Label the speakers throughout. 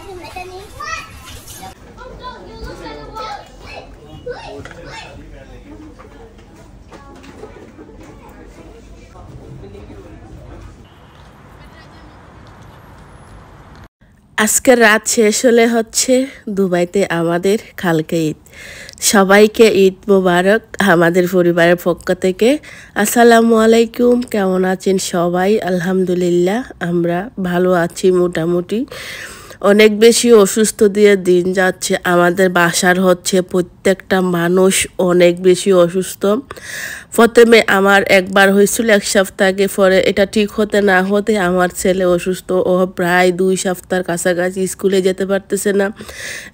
Speaker 1: আজকের রাত শেষ হলে হচ্ছে দুবাইতে আমাদের কালকে ঈদ। সবাইকে ঈদ মোবারক আমাদের পরিবারের পক্ষ থেকে। আসসালামু আলাইকুম, কেমন আছেন সবাই? আলহামদুলিল্লাহ আমরা ভালো আছি মোটামুটি। অনেক বেশি অসুস্থ দিয়ে দিন যাচ্ছে। আমাদের বাসার হচ্ছে প্রত্যেকটা মানুষ অনেক বেশি অসুস্থ। প্রথমে আমার একবার হয়েছিল 1 সপ্তাহ আগে, পরে এটা ঠিক হতে না হতে আমার ছেলে অসুস্থ, ও প্রায় 2 সপ্তাহের কাছাকাছি স্কুলে যেতে পারতেছে না।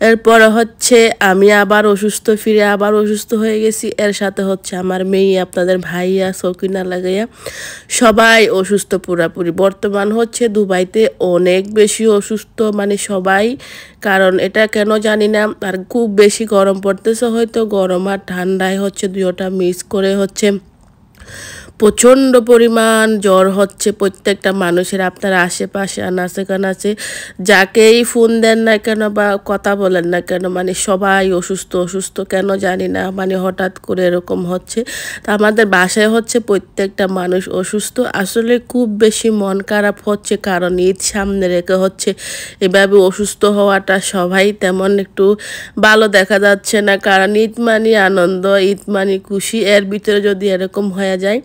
Speaker 1: এরপর হচ্ছে আমি আবার অসুস্থ, ফিরে আবার অসুস্থ হয়ে গেছি। এর সাথে হচ্ছে আমার মেয়ে, আপনাদের ভাইয়া, সকিনা লাগাইয়া সবাই অসুস্থ পুরাপুরি। বর্তমান হচ্ছে দুবাইতে অনেক বেশি অসুস্থ, মানে সবাই। কারণ এটা কেন জানি না, আর খুব বেশি গরম পড়তেছে, হয়তো গরম আর ঠান্ডায় হচ্ছে দুইটা মিক্স করে হচ্ছে প্রচণ্ড পরিমাণ জ্বর হচ্ছে প্রত্যেকটা মানুষের। আপনার আশেপাশে আনাচে কানাচে যাকেই ফোন দেন না কেন বা কথা বলেন না কেন, মানে সবাই অসুস্থ অসুস্থ কেন জানি না, মানে হঠাৎ করে এরকম হচ্ছে। তা আমাদের বাসায় হচ্ছে প্রত্যেকটা মানুষ অসুস্থ। আসলে খুব বেশি মন খারাপ হচ্ছে, কারণ ঈদ সামনে রেখে হচ্ছে এভাবে অসুস্থ হওয়াটা সবাই তেমন একটু ভালো দেখা যাচ্ছে না। কারণ ঈদ মানে আনন্দ, ঈদ মানে খুশি, এর ভিতরে যদি এরকম হয়ে যায়।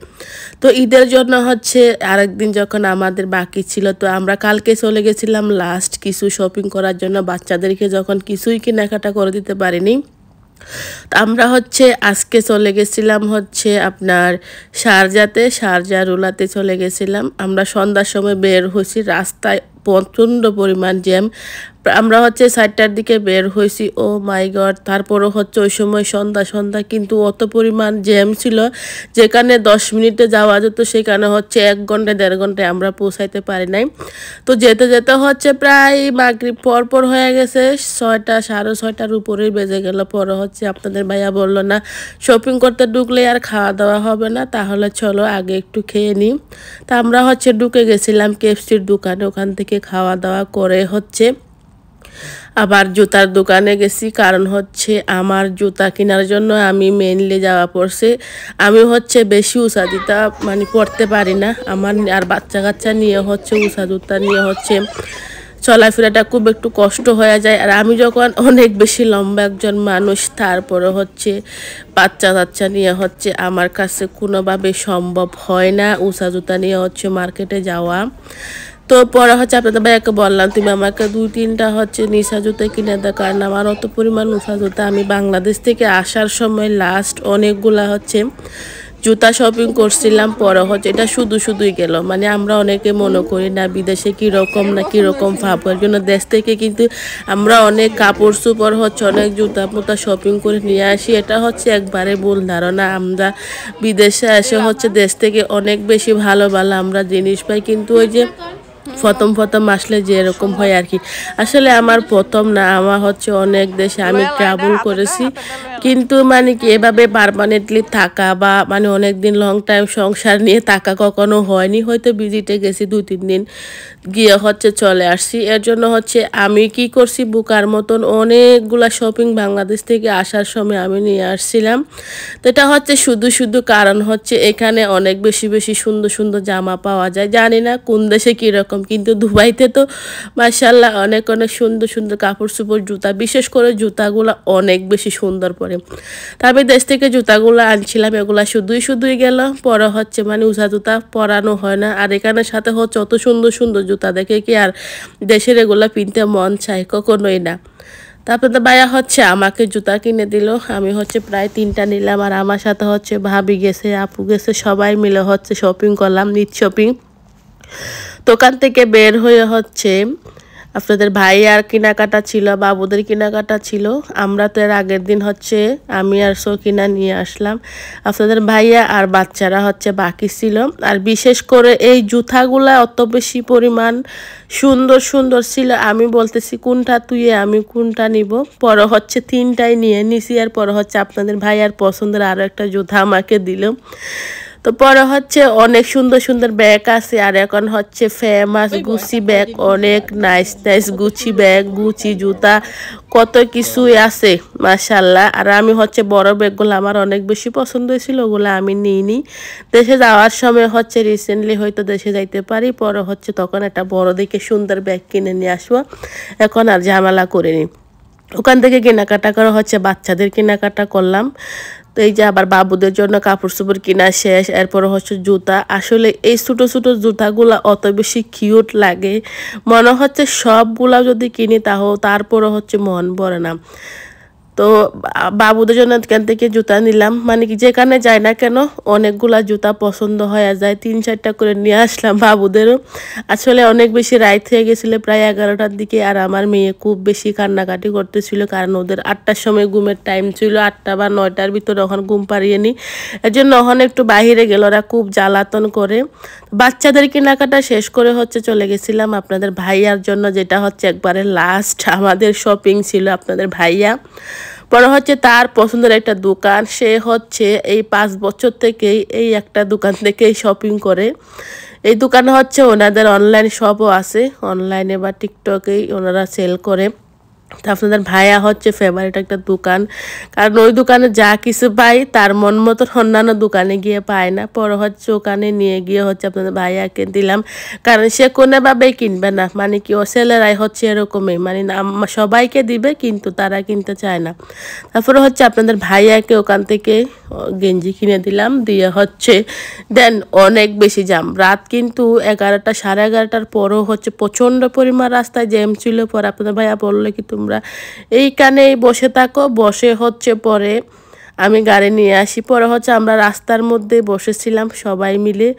Speaker 1: তো ঈদের জন্য হচ্ছে আরেকদিন যখন আমাদের বাকি ছিল, তো আমরা কালকে চলে গেছিলাম লাস্ট কিছু শপিং করার জন্য। বাচ্চাদেরকে যখন কিছুই কেনাকাটা করে দিতে পারিনি, আমরা হচ্ছে আজকে চলে গেছিলাম হচ্ছে আপনার শারজা রুলাতে চলে গেছিলাম। আমরা সন্ধ্যার সময় বের হয়েছি, রাস্তায় প্রচণ্ড পরিমাণ জ্যাম। আমরা হচ্ছে 4টার দিকে বের হয়েছি, ও মাই গড। তারপরও হচ্ছে ওই সময় সন্ধ্যা, কিন্তু অত পরিমাণ জ্যাম ছিল, যেখানে 10 মিনিটে যাওয়া যেত সেখানে হচ্ছে 1 ঘন্টা 1.5 ঘন্টায় আমরা পৌঁছাইতে পারি নাই। তো যেতে যেতে হচ্ছে প্রায় মাগরিব পর হয়ে গেছে, 6টা 6:30টার উপরেই বেজে গেল। পরে হচ্ছে আপনাদের ভাইয়া বললো না, শপিং করতে ঢুকলে আর খাওয়া দাওয়া হবে না, তাহলে চলো আগে একটু খেয়ে নিই। তা আমরা হচ্ছে ঢুকে গেছিলাম কেএফসির দোকানে, ওখান থেকে খাওয়া দাওয়া করে হচ্ছে আবার জুতার দোকানে গেছি। কারণ হচ্ছে আমার জুতা কেনার জন্য আমি মেইনলি যাওয়া পড়ছে। আমি হচ্ছে বেশি উঁচা জুতা মানে পরতে পারি না, আমার আর বাচ্চা কাচ্চা নিয়ে হচ্ছে উঁচা জুতা নিয়ে হচ্ছে চলাফেরাটা খুব একটু কষ্ট হয়ে যায়। আর আমি যখন অনেক বেশি লম্বা একজন মানুষ, তারপরে হচ্ছে বাচ্চা কাচ্চা নিয়ে হচ্ছে আমার কাছে কোনোভাবে সম্ভব হয় না উঁচা জুতা নিয়ে হচ্ছে মার্কেটে যাওয়া। তো পরে হচ্ছে আপনাদের ভাইয়াকে বললাম, তুমি আমাকে 2-3টা হচ্ছে নিশা জুতা কিনে দাও, কারণ আমার অত পরিমাণ উঁচা জুতা। আমি বাংলাদেশ থেকে আসার সময় লাস্ট অনেকগুলা হচ্ছে জুতা শপিং করছিলাম, পরে হচ্ছে এটা শুধুই গেল। মানে আমরা অনেকে মনে করি না বিদেশে কীরকম না কীরকম ভাব, এর জন্য দেশ থেকে কিন্তু আমরা অনেক কাপড় চোপড় হচ্ছে অনেক জুতা মুতা শপিং করে নিয়ে আসি। এটা হচ্ছে একবারে ভুল ধারণা। আমরা বিদেশে এসে হচ্ছে দেশ থেকে অনেক বেশি ভালো আমরা জিনিস পাই, কিন্তু ওই যে প্রথম আসলে যে এরকম হয় আর কি। আসলে আমার প্রথম না, আমার হচ্ছে অনেক দেশে আমি ট্রাভেল করেছি, কিন্তু মানে কি এভাবে পার্মানেন্টলি থাকা বা মানে অনেক দিন লং টাইম সংসার নিয়ে থাকা কখনো হয়নি। হয়তো ভিজিটে গেছি 2-3 দিন, গিয়ে হচ্ছে চলে আসছি। এর জন্য হচ্ছে আমি কি করছি, বুকার মতন অনেকগুলা শপিং বাংলাদেশ থেকে আসার সময় আমি নিয়ে আসছিলাম। তো এটা হচ্ছে শুধু কারণ হচ্ছে এখানে অনেক বেশি সুন্দর জামা পাওয়া যায়। জানি না কোন দেশে কীরকম, কিন্তু দুবাইতে তো মাশাআল্লাহ অনেক সুন্দর কাপড় চোপড়, জুতা, বিশেষ করে জুতাগুলো অনেক বেশি সুন্দর পরে। তবে দেশ থেকে জুতাগুলো আনছিলাম, এগুলা শুধুই গেল। পরে হচ্ছে মানে উঁচা জুতা পরানো হয় না। আর এখানে সাথে হচ্ছে অত সুন্দর জুতা দেখে কি আর দেশের এগুলা কিনতে মন চায়? কখনোই না। তারপরে তো ভাইয়া হচ্ছে আমাকে জুতা কিনে দিল। আমি হচ্ছে প্রায় 3টা নিলাম, আর আমার সাথে হচ্ছে ভাবি গেছে, আপু গেছে, সবাই মিলে হচ্ছে শপিং করলাম, ঈদ শপিং। দোকান থেকে বের হয়ে হচ্ছে আপনাদের ভাইয়ার কেনাকাটা ছিল, বাবুদের কেনাকাটা ছিল। আমরা তো এর আগের দিন হচ্ছে আমি আর সকিনা নিয়ে আসলাম, আপনাদের ভাইয়া আর বাচ্চারা হচ্ছে বাকি ছিল। আর বিশেষ করে এই জুতাগুলা অত বেশি পরিমাণ সুন্দর ছিল, আমি বলতেছি কোনটা তুই, আমি কোনটা নিব। পরে হচ্ছে 3টাই নিয়ে নিছি। আর পরে হচ্ছে আপনাদের ভাইয়ার পছন্দের আরও একটা জুতা আমাকে দিল। তো পরে হচ্ছে অনেক সুন্দর সুন্দর ব্যাগ আছে আর এখন হচ্ছে ফেমাস গুচি ব্যাগ, অনেক nice nice Gucci bag, Gucci জুতা, কত কিছুই আছে মাশাআল্লাহ। আর আমি হচ্ছে বড় ব্যাগগুলো আমার অনেক বেশি পছন্দ হয়েছিল, ওগুলো আমি নিইনি। দেশে যাওয়ার সময় হচ্ছে রিসেন্টলি হয়তো দেশে যাইতে পারি, পরে হচ্ছে তখন একটা বড় দেখে সুন্দর ব্যাগ কিনে নিয়ে আসবো, এখন আর ঝামেলা করিনি। ওখান থেকে কেনাকাটা করা হচ্ছে, বাচ্চাদের কেনাকাটা করলাম। তো এই যে আবার বাবুদের জন্য কাপড় চোপড় কিনা শেষ, এরপরে হচ্ছে জুতা। আসলে এই ছোটো ছোটো জুতাগুলা অত বেশি কিউট লাগে, মনে হচ্ছে সবগুলা যদি কিনি তারপরে হচ্ছে মন ভরে না। তো বাবুদের জন্য এখান থেকে জুতা নিলাম, মানে কি যেখানে যাই না কেন অনেকগুলা জুতা পছন্দ হয়ে যায়, 3-4টা করে নিয়ে আসলাম বাবুদেরও। আসলে অনেক বেশি রাত হয়ে গেছিলো, প্রায় 11টার দিকে। আর আমার মেয়ে খুব বেশি কান্নাকাটি করতেছিল, কারণ ওদের 8টার সময় ঘুমের টাইম ছিল, 8টা বা 9টার ভিতরে ওখানে ঘুম পাড়িয়ে নি। এর জন্য ওখানে একটু বাহিরে গেল, ওরা খুব জ্বালাতন করে। বাচ্চাদের কেনাকাটা শেষ করে হচ্ছে চলে গেছিলাম আপনাদের ভাইয়ার জন্য, যেটা হচ্ছে একবারে লাস্ট আমাদের শপিং ছিল আপনাদের ভাইয়া। পরে হচ্ছে তার পছন্দের একটা দোকান, সে হচ্ছে এই 5 বছর থেকেই এই একটা দোকান থেকেই শপিং করে। এই দোকানে হচ্ছে ওনাদের অনলাইন শপও আছে, অনলাইনে বা টিকটকেই ওনারা সেল করে। তো আপনাদের ভাইয়া হচ্ছে ফেভারিট একটা দোকান, কারণ ওই দোকানে যা কিছু পাই তার মন মতন অন্যান্য দোকানে গিয়ে পায় না। পরে হচ্ছে ওখানে নিয়ে গিয়ে হচ্ছে আপনাদের ভাইয়াকে দিলাম, কারণ সে কোনোভাবেই কিনবে না, মানে কি ও ছেলেরাই হচ্ছে এরকমই, মানে সবাইকে দিবে কিন্তু তারা কিনতে চায় না। তারপরে হচ্ছে আপনাদের ভাইয়াকে ওখান থেকে গেঞ্জি কিনে দিলাম, দিয়ে হচ্ছে দেন অনেক বেশি জ্যাম, রাত কিন্তু 11টা 11:30টার পরও হচ্ছে প্রচণ্ড পরিমাণ রাস্তায় জ্যাম ছিল। পরে আপনাদের ভাইয়া বললো কি তোমরা এইখানেই বসে থাকো, বসে হচ্ছে পরে আমি গাড়ি নিয়ে আসি। পরে হচ্ছে আমরা রাস্তার মধ্যে বসেছিলাম সবাই মিলে।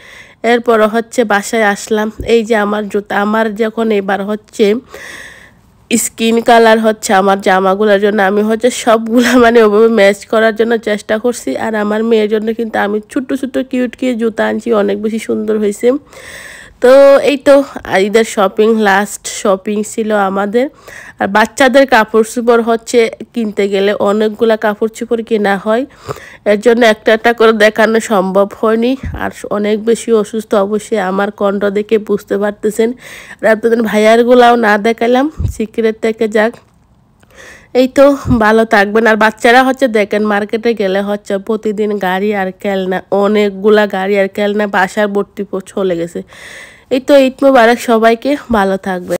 Speaker 1: এরপরে হচ্ছে বাসায় আসলাম। এই যে আমার জুতা, আমার যখন এবার হচ্ছে স্কিন কালার হচ্ছে আমার জামাগুলোর জন্য আমি হচ্ছে সবগুলা মানে ওভাবে ম্যাচ করার জন্য চেষ্টা করছি। আর আমার মেয়ের জন্য কিন্তু আমি ছোট্ট ছোট্ট কিউট জুতা আনছি, অনেক বেশি সুন্দর হয়েছে। তো এই তো ঈদের শপিং, লাস্ট শপিং ছিল আমাদের। আর বাচ্চাদের কাপড় চোপড় হচ্ছে কিনতে গেলে অনেকগুলা কাপড় চোপড় কেনা হয়, এর জন্য একটা একটা করে দেখানো সম্ভব হয়নি। আর অনেক বেশি অসুস্থ, অবশ্যই আমার কণ্ঠ দেখে বুঝতে পারতেছেন। আর আপনাদের ভাইয়ারগুলাও না দেখালাম, সিক্রেট থেকে যাক। এই তো ভালো থাকবেন। আর বাচ্চারা হচ্ছে দেখেন মার্কেটে গেলে হচ্ছে প্রতিদিন গাড়ি আর খেলনা, অনেকগুলা গাড়ি আর খেলনা বাসার ভর্তি চলে গেছে। এই তো ঈদ মোবারক সবাইকে, ভালো থাকবে।